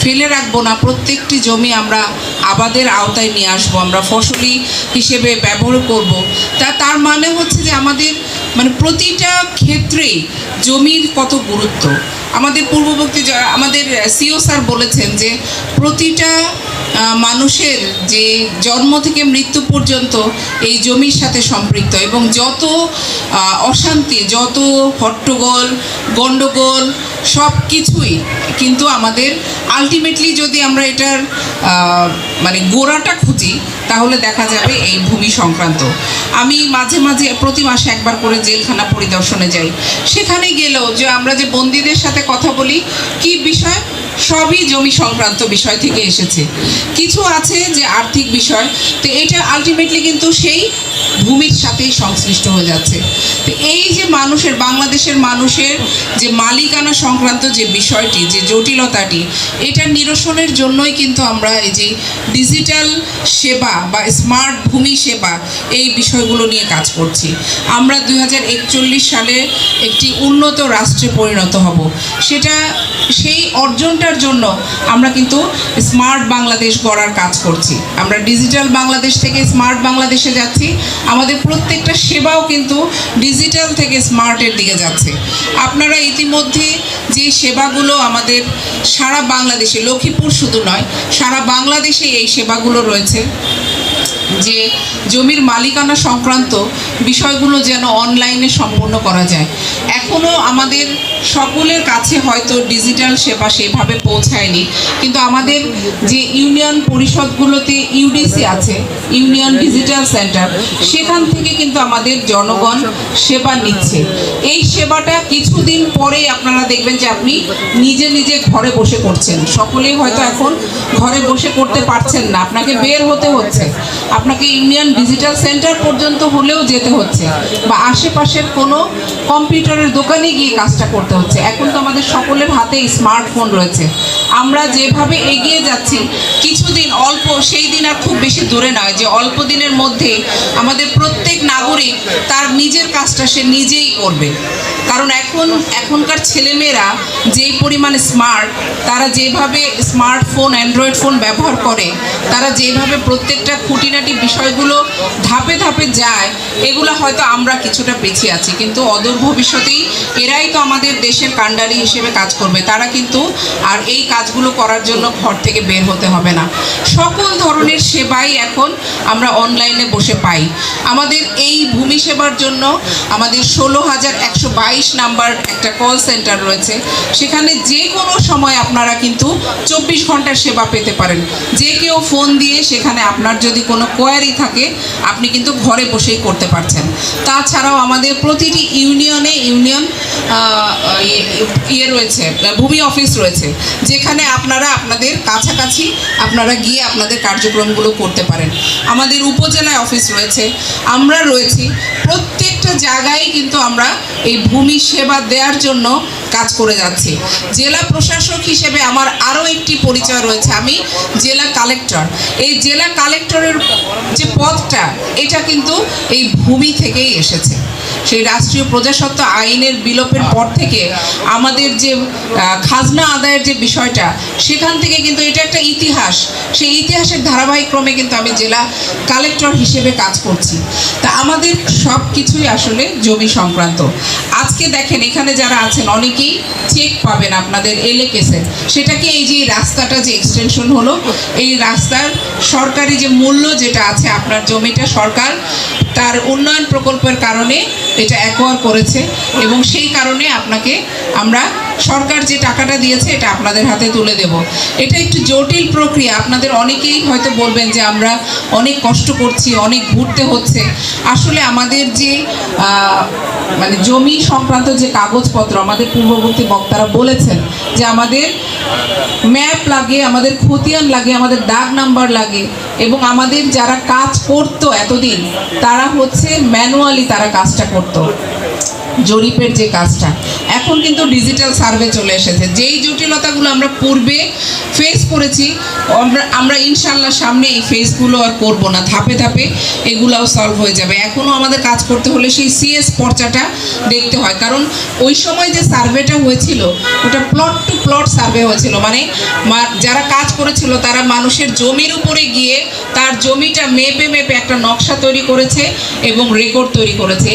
ফেলে রাখবো না, প্রত্যেকটি জমি আমরা আবাদের আওতায় নিয়ে আসবো, আমরা ফসলি হিসেবে ব্যবহার করব। তার মানে হচ্ছে যে আমাদের মানে প্রতিটা ক্ষেত্রেই জমির কত গুরুত্ব। আমাদের পূর্ববর্তী আমাদের সিও স্যার বলেছেন যে প্রতিটা মানুষের যে জন্ম থেকে মৃত্যু পর্যন্ত এই জমির সাথে সম্পৃক্ত, এবং যত অশান্তি, যত হট্টগোল, গণ্ডগোল সব কিছুই কিন্তু আমাদের আলটিমেটলি যদি আমরা এটার মানে গোড়াটা খুঁজি তাহলে দেখা যাবে এই ভূমি সংক্রান্ত। আমি মাঝে মাঝে প্রতি মাসে একবার করে জেলখানা পরিদর্শনে যাই। সেখানে গেলেও যে আমরা যে বন্দীদের সাথে কথা বলি, কি বিষয়, সবই জমি সংক্রান্ত বিষয় থেকে এসেছে। কিছু আছে যে আর্থিক বিষয়, তো এটা আলটিমেটলি কিন্তু সেই ভূমির সাথেই সংশ্লিষ্ট হয়ে যাচ্ছে। তো এই যে মানুষের, বাংলাদেশের মানুষের যে মালিকানা সংক্রান্ত যে বিষয়টি, যে জটিলতাটি, এটা নিরসনের জন্যই কিন্তু আমরা এই যে ডিজিটাল সেবা বা স্মার্ট ভূমি সেবা এই বিষয়গুলো নিয়ে কাজ করছি। আমরা 2041 সালে একটি উন্নত রাষ্ট্রে পরিণত হব, সেটা সেই অর্জনটার জন্য আমরা কিন্তু স্মার্ট বাংলাদেশ গড়ার কাজ করছি। আমরা ডিজিটাল বাংলাদেশ থেকে স্মার্ট বাংলাদেশে যাচ্ছি। আমাদের প্রত্যেকটা সেবাও কিন্তু ডিজিটাল থেকে স্মার্টের দিকে যাচ্ছে। আপনারা ইতিমধ্যে যে সেবাগুলো আমাদের সারা বাংলাদেশে, লক্ষ্মীপুর শুধু নয়, সারা বাংলাদেশে এই সেবাগুলো রয়েছে, যে জমির মালিকানা সংক্রান্ত বিষয়গুলো যেন অনলাইনে সম্পূর্ণ করা যায়। এখনও আমাদের সকলের কাছে হয়তো ডিজিটাল সেবা সেভাবে পৌঁছায়নি, কিন্তু আমাদের যে ইউনিয়ন পরিষদগুলোতে ইউডিসি আছে, ইউনিয়ন ডিজিটাল সেন্টার, সেখান থেকে কিন্তু আমাদের জনগণ সেবা নিচ্ছে। এই সেবাটা কিছুদিন পরেই আপনারা দেখবেন যে আপনি নিজে নিজে ঘরে বসে করছেন। সকলেই হয়তো এখন ঘরে বসে করতে পারছেন না, আপনাকে বের হতে হচ্ছে, আপনাকে ইউনিয়ন ডিজিটাল সেন্টার পর্যন্ত হলেও যেতে হচ্ছে, বা আশেপাশের কোনো কম্পিউটারের দোকানে গিয়ে কাজটা করতে হচ্ছে। এখন তো আমাদের সকলের হাতে স্মার্টফোন রয়েছে। আমরা যেভাবে এগিয়ে যাচ্ছি, কিছুদিন অল্প, সেই দিন আর খুব বেশি দূরে নয় যে অল্প দিনের মধ্যে আমাদের প্রত্যেক নাগরিক তার নিজের কাজটা সে নিজেই করবে। কারণ এখনকার ছেলেমেয়েরা যেই পরিমাণে স্মার্ট, তারা যেভাবে স্মার্টফোন, অ্যান্ড্রয়েড ফোন ব্যবহার করে, তারা যেভাবে প্রত্যেকটা খুঁটিনাটি বিষয়গুলো ধাপে ধাপে যায়, এগুলো হয়তো আমরা কিছুটা পিছিয়ে আছি, কিন্তু অদূর ভবিষ্যতেই এরাই তো আমাদের দেশের কাণ্ডারি হিসেবে কাজ করবে। তারা কিন্তু আর এই কাজগুলো করার জন্য ঘর থেকে বের হতে হবে না। সকল ধরনের সেবাই এখন আমরা অনলাইনে বসে পাই। আমাদের এই ভূমি সেবার জন্য আমাদের 16,122 নাম্বার একটা কল সেন্টার রয়েছে। সেখানে যে কোনো সময় আপনারা কিন্তু 24 ঘন্টার সেবা পেতে পারেন। যে কেউ ফোন দিয়ে সেখানে আপনার যদি কোনো কোয়ারি থাকে, আপনি কিন্তু ঘরে বসেই করতে পারছেন। তাছাড়াও আমাদের প্রতিটি ইউনিয়নে ইউনিয়ন রয়েছে, ভূমি অফিস রয়েছে, যেখানে আপনারা আপনাদের কাছাকাছি আপনারা গিয়ে আপনাদের কার্যক্রমগুলো করতে পারেন। আমাদের উপজেলায় অফিস রয়েছে, আমরা রয়েছি। প্রত্যেকটা জায়গায় কিন্তু আমরা এই ভূমি সেবা দেওয়ার জন্য কাজ করে যাচ্ছি। জেলা প্রশাসক হিসেবে আমার আরও একটি পরিচয় রয়েছে, আমি জেলা কালেক্টর। এই জেলা কালেক্টরের যে পদটা, এটা কিন্তু এই ভূমি থেকেই এসেছে। সেই রাষ্ট্রীয় প্রজাস্বত্ব আইনের বিলোপের পর থেকে আমাদের যে খাজনা আদায়ের যে বিষয়টা, সেখান থেকে কিন্তু এটা একটা ইতিহাস। সেই ইতিহাসের ধারাবাহিক ক্রমে কিন্তু আমি জেলা কালেক্টর হিসেবে কাজ করছি। তা আমাদের সব কিছুই আসলে জমি সংক্রান্ত। আজকে দেখেন এখানে যারা আছেন অনেকেই চেক পাবেন আপনাদের এলএকেসে। সেটাকে এই যে রাস্তাটা যে এক্সটেনশন হলো, এই রাস্তার সরকারি যে মূল্য যেটা আছে, আপনার জমিটা সরকার তার উন্নয়ন প্রকল্পের কারণে এটা অ্যাকোয়ার করেছে, এবং সেই কারণে আপনাকে আমরা সরকার যে টাকাটা দিয়েছে এটা আপনাদের হাতে তুলে দেব। এটা একটু জটিল প্রক্রিয়া। আপনাদের অনেকেই হয়তো বলবেন যে আমরা অনেক কষ্ট করছি, অনেক ঘুরতে হচ্ছে। আসলে আমাদের যে মানে জমি সংক্রান্ত যে কাগজপত্র, আমাদের পূর্ববর্তী বক্তারা বলেছেন যে আমাদের ম্যাপ লাগে, আমাদের খতিয়ান লাগে, আমাদের দাগ নাম্বার লাগে, এবং আমাদের যারা কাজ করতো এতদিন, তারা হচ্ছে ম্যানুয়ালি তারা কাজটা করতো। জরিপের যে কাজটা, এখন কিন্তু ডিজিটাল সার্ভে চলে এসেছে। যেই জটিলতাগুলো আমরা পূর্বে ফেস করেছি, আমরা ইনশাল্লাহ সামনে এই ফেসগুলো আর করব না, ধাপে ধাপে এগুলাও সলভ হয়ে যাবে। এখনও আমাদের কাজ করতে হলে সেই সিএস পর্চাটা দেখতে হয়, কারণ ওই সময় যে সার্ভেটা হয়েছিল ওটা প্লট টু প্লট সার্ভে হয়েছিল, মানে যারা কাজ করেছিল তারা মানুষের জমির উপরে গিয়ে তার জমিটা মেপে মেপে একটা নকশা তৈরি করেছে এবং রেকর্ড তৈরি করেছে।